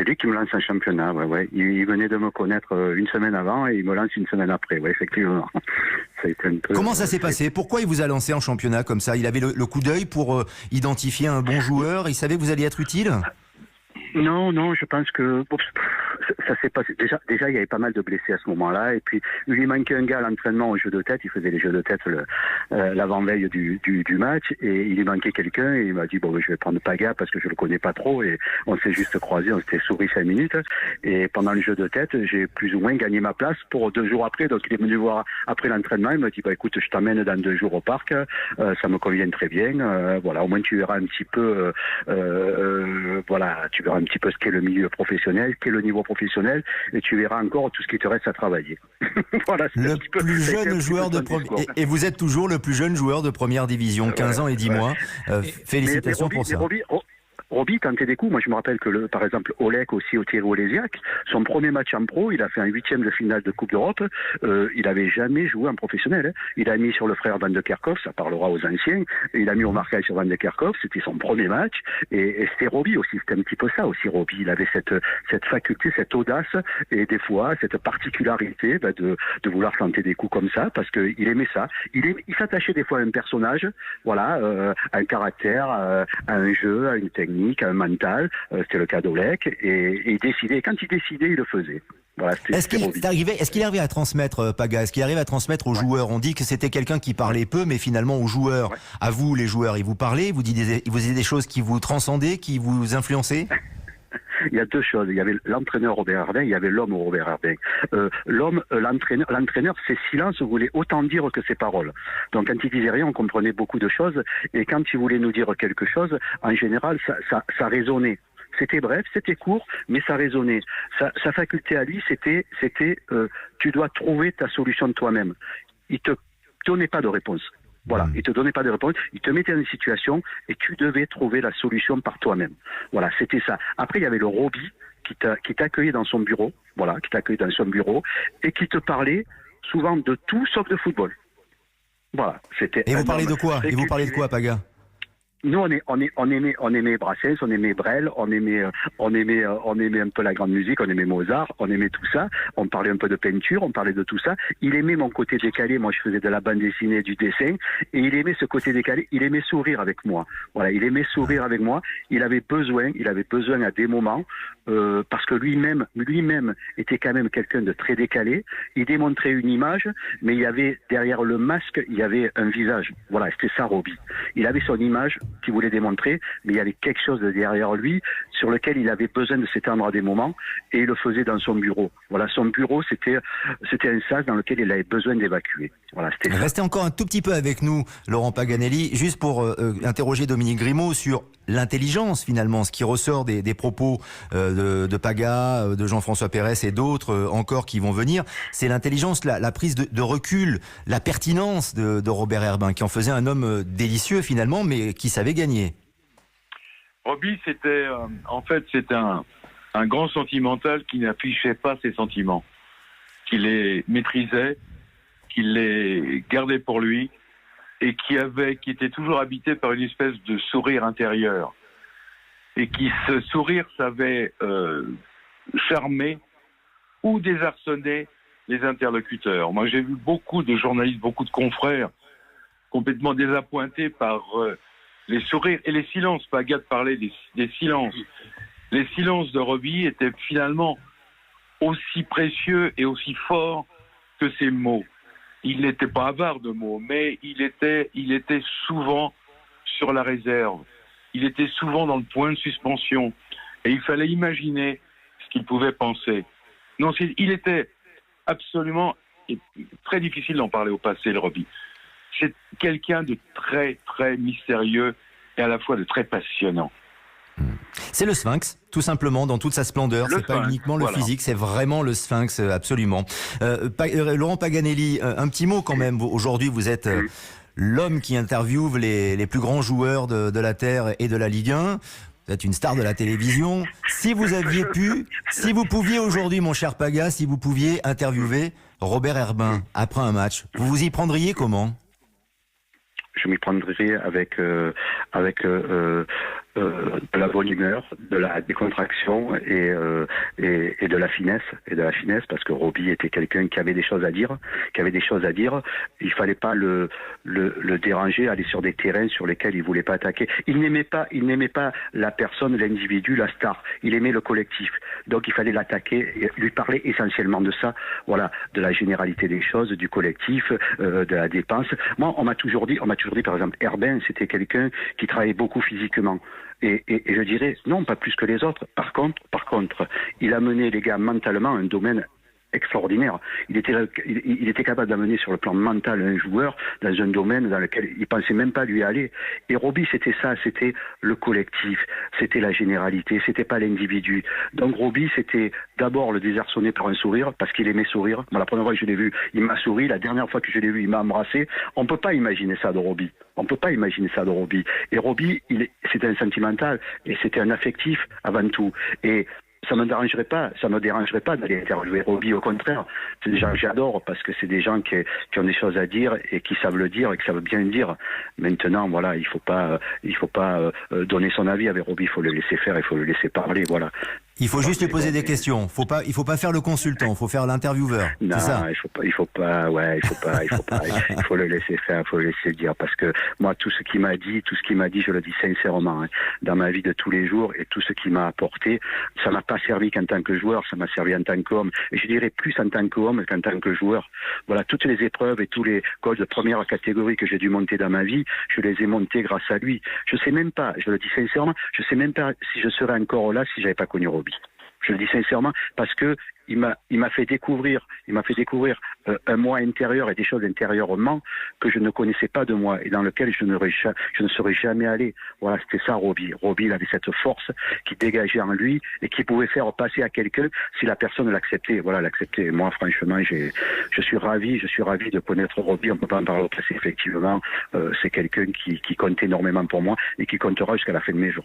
C'est lui qui me lance en championnat, ouais. Il venait de me connaître une semaine avant et il me lance une semaine après, ouais, effectivement. Ça a été un peu, Comment ça s'est passé? Pourquoi il vous a lancé en championnat comme ça? Il avait le coup d'œil pour identifier un bon joueur? Il savait que vous alliez être utile? Non, je pense que ça s'est passé. Déjà, il y avait pas mal de blessés à ce moment-là, et puis il lui manquait un gars à l'entraînement au jeu de tête. Il faisait les jeux de tête l'avant-veille du match, et il lui manquait quelqu'un. Et il m'a dit je vais prendre Paga parce que je le connais pas trop, et on s'est juste croisés, on s'était souri 5 minutes. Et pendant le jeu de tête, j'ai plus ou moins gagné ma place pour 2 jours après. Donc il est venu voir après l'entraînement. Il m'a dit écoute, je t'emmène dans 2 jours au parc. Ça me convient très bien. Voilà, au moins tu verras un petit peu. Tu verras un petit peu ce qu'est le milieu professionnel, ce qu'est le niveau professionnel, et tu verras encore tout ce qui te reste à travailler. Voilà, le plus jeune joueur de première, et vous êtes toujours le plus jeune joueur de première division, 15 ans et 10 mois. Félicitations pour ça. Roby tentait des coups. Moi, je me rappelle que, par exemple, Olek aussi au Thierry Olésiac, son premier match en pro, il a fait un 8e de finale de Coupe d'Europe. Il avait jamais joué en professionnel. Hein. Il a mis sur le frère Van de Kerkhoff, ça parlera aux anciens. Il a mis au marquage sur Van de Kerkhoff. C'était son premier match. Et c'était Roby aussi. C'était un petit peu ça aussi, Roby. Il avait cette faculté, cette audace, et des fois cette particularité de vouloir tenter des coups comme ça, parce qu'il aimait ça. Il s'attachait des fois à un personnage, à un caractère, à un jeu, à une technique, à un mental. C'était le cas d'Olek, et il décidait. Quand il décidait, il le faisait. Voilà, est-ce qu'il arrivait à transmettre, Paga? Est-ce qu'il arrivait à transmettre aux joueurs? On dit que c'était quelqu'un qui parlait peu, mais finalement aux joueurs, à vous les joueurs, il vous parlait, il vous disait des choses qui vous transcendaient, qui vous influençaient? Il y a 2 choses. Il y avait l'entraîneur Robert Herbin, il y avait l'homme Robert Herbin. L'entraîneur, ses silences voulaient autant dire que ses paroles. Donc quand il disait rien, on comprenait beaucoup de choses. Et quand il voulait nous dire quelque chose, en général, ça résonnait. C'était bref, c'était court, mais ça résonnait. Sa faculté à lui, c'était tu dois trouver ta solution de toi-même. Il te donnait pas de réponse. Voilà, il te donnait pas de réponse, il te mettait dans une situation et tu devais trouver la solution par toi-même. Voilà, c'était ça. Après, il y avait le Roby qui t'accueillait dans son bureau, et qui te parlait souvent de tout sauf de football. Voilà, c'était. Et vous parlez de quoi? Et vous parlez de quoi, Paga? Nous, on aimait Brassens, on aimait Brel, on aimait un peu la grande musique, on aimait Mozart, on aimait tout ça. On parlait un peu de peinture, on parlait de tout ça. Il aimait mon côté décalé. Moi, je faisais de la bande dessinée, du dessin, et il aimait ce côté décalé. Il aimait sourire avec moi. Voilà, il aimait sourire avec moi. Il avait besoin à des moments, parce que lui-même était quand même quelqu'un de très décalé. Il démontrait une image, mais il y avait derrière le masque, il y avait un visage. Voilà, c'était ça, Roby. Il avait son image qu'il voulait démontrer, mais il y avait quelque chose de derrière lui sur lequel il avait besoin de s'étendre à des moments, et il le faisait dans son bureau. Voilà, son bureau, c'était un sas dans lequel il avait besoin d'évacuer. Voilà, c'était ça. Restez encore un tout petit peu avec nous, Laurent Paganelli, juste pour interroger Dominique Grimaud sur l'intelligence, finalement, ce qui ressort des propos de Paga, de Jean-François Pérez et d'autres encore qui vont venir. C'est l'intelligence, la prise de recul, la pertinence de Robert Herbin, qui en faisait un homme délicieux finalement, mais qui savait gagner. Roby, c'était un grand sentimental qui n'affichait pas ses sentiments, qui les maîtrisait, qui les gardait pour lui, et qui était toujours habité par une espèce de sourire intérieur, et qui, ce sourire, savait charmer ou désarçonner les interlocuteurs. Moi, j'ai vu beaucoup de journalistes, beaucoup de confrères complètement désappointés par les sourires et les silences. Paga parlait des silences. Les silences de Roby étaient finalement aussi précieux et aussi forts que ses mots. Il n'était pas avare de mots, mais il était souvent sur la réserve. Il était souvent dans le point de suspension. Et il fallait imaginer ce qu'il pouvait penser. Non, il était absolument très difficile d'en parler au passé, le Roby. C'est quelqu'un de très, très mystérieux et à la fois de très passionnant. C'est le Sphinx, tout simplement, dans toute sa splendeur. C'est pas uniquement le physique, c'est vraiment le Sphinx, absolument. Laurent Paganelli, un petit mot quand même. Aujourd'hui, vous êtes l'homme qui interviewe les plus grands joueurs de la Terre et de la Ligue 1. Vous êtes une star de la télévision. Si vous pouviez aujourd'hui, mon cher Paga, si vous pouviez interviewer Robert Herbin après un match, vous vous y prendriez comment ? Je m'y prendrais avec de la bonne humeur, de la décontraction et de la finesse, parce que Robbie était quelqu'un qui avait des choses à dire, Il fallait pas le déranger, aller sur des terrains sur lesquels il voulait pas attaquer. Il n'aimait pas la personne, l'individu, la star. Il aimait le collectif. Donc il fallait l'attaquer, et lui parler essentiellement de ça, voilà, de la généralité des choses, du collectif, de la dépense. Moi, on m'a toujours dit, par exemple, Herbin, c'était quelqu'un qui travaillait beaucoup physiquement. Et je dirais, non, pas plus que les autres. Par contre, il a mené les gars mentalement à un domaine extraordinaire. Il était capable d'amener sur le plan mental un joueur dans un domaine dans lequel il pensait même pas lui aller. Et Robbie, c'était ça, c'était le collectif, c'était la généralité, c'était pas l'individu. Donc Robbie, c'était d'abord le désarçonner par un sourire, parce qu'il aimait sourire. Moi, la première fois que je l'ai vu, il m'a souri. La dernière fois que je l'ai vu, il m'a embrassé. On peut pas imaginer ça de Robbie. Et Robbie, c'était un sentimental, et c'était un affectif avant tout. Et ça me dérangerait pas d'aller interviewer Robbie, au contraire. C'est des gens que j'adore, parce que c'est des gens qui ont des choses à dire et qui savent le dire et qui savent bien le dire. Maintenant, voilà, il faut pas donner son avis avec Robbie, il faut le laisser faire, il faut le laisser parler, voilà. Il faut juste lui poser des questions. Il faut pas faire le consultant, il faut faire l'intervieweur. Non, c'est ça. il faut pas. Il faut le laisser faire, il faut le laisser dire, parce que moi, tout ce qu'il m'a dit, je le dis sincèrement, hein, dans ma vie de tous les jours, et tout ce qu'il m'a apporté, ça m'a pas servi qu'en tant que joueur, ça m'a servi en tant qu'homme, et je dirais plus en tant qu'homme qu'en tant que joueur. Voilà, toutes les épreuves et tous les goals de première catégorie que j'ai dû monter dans ma vie, je les ai montés grâce à lui. Je sais même pas, je le dis sincèrement, je sais même pas si je serais encore là si j'avais pas connu Robbie. Je le dis sincèrement, parce que il m'a fait découvrir un moi intérieur et des choses intérieurement que je ne connaissais pas de moi et dans lequel je ne serais jamais allé. Voilà, c'était ça Robbie. Robbie, il avait cette force qui dégageait en lui et qui pouvait faire passer à quelqu'un si la personne l'acceptait. Voilà, l'acceptait. Et moi, franchement, je suis ravi de connaître Robbie. On peut pas en parler au passé, effectivement. C'est quelqu'un qui compte énormément pour moi et qui comptera jusqu'à la fin de mes jours.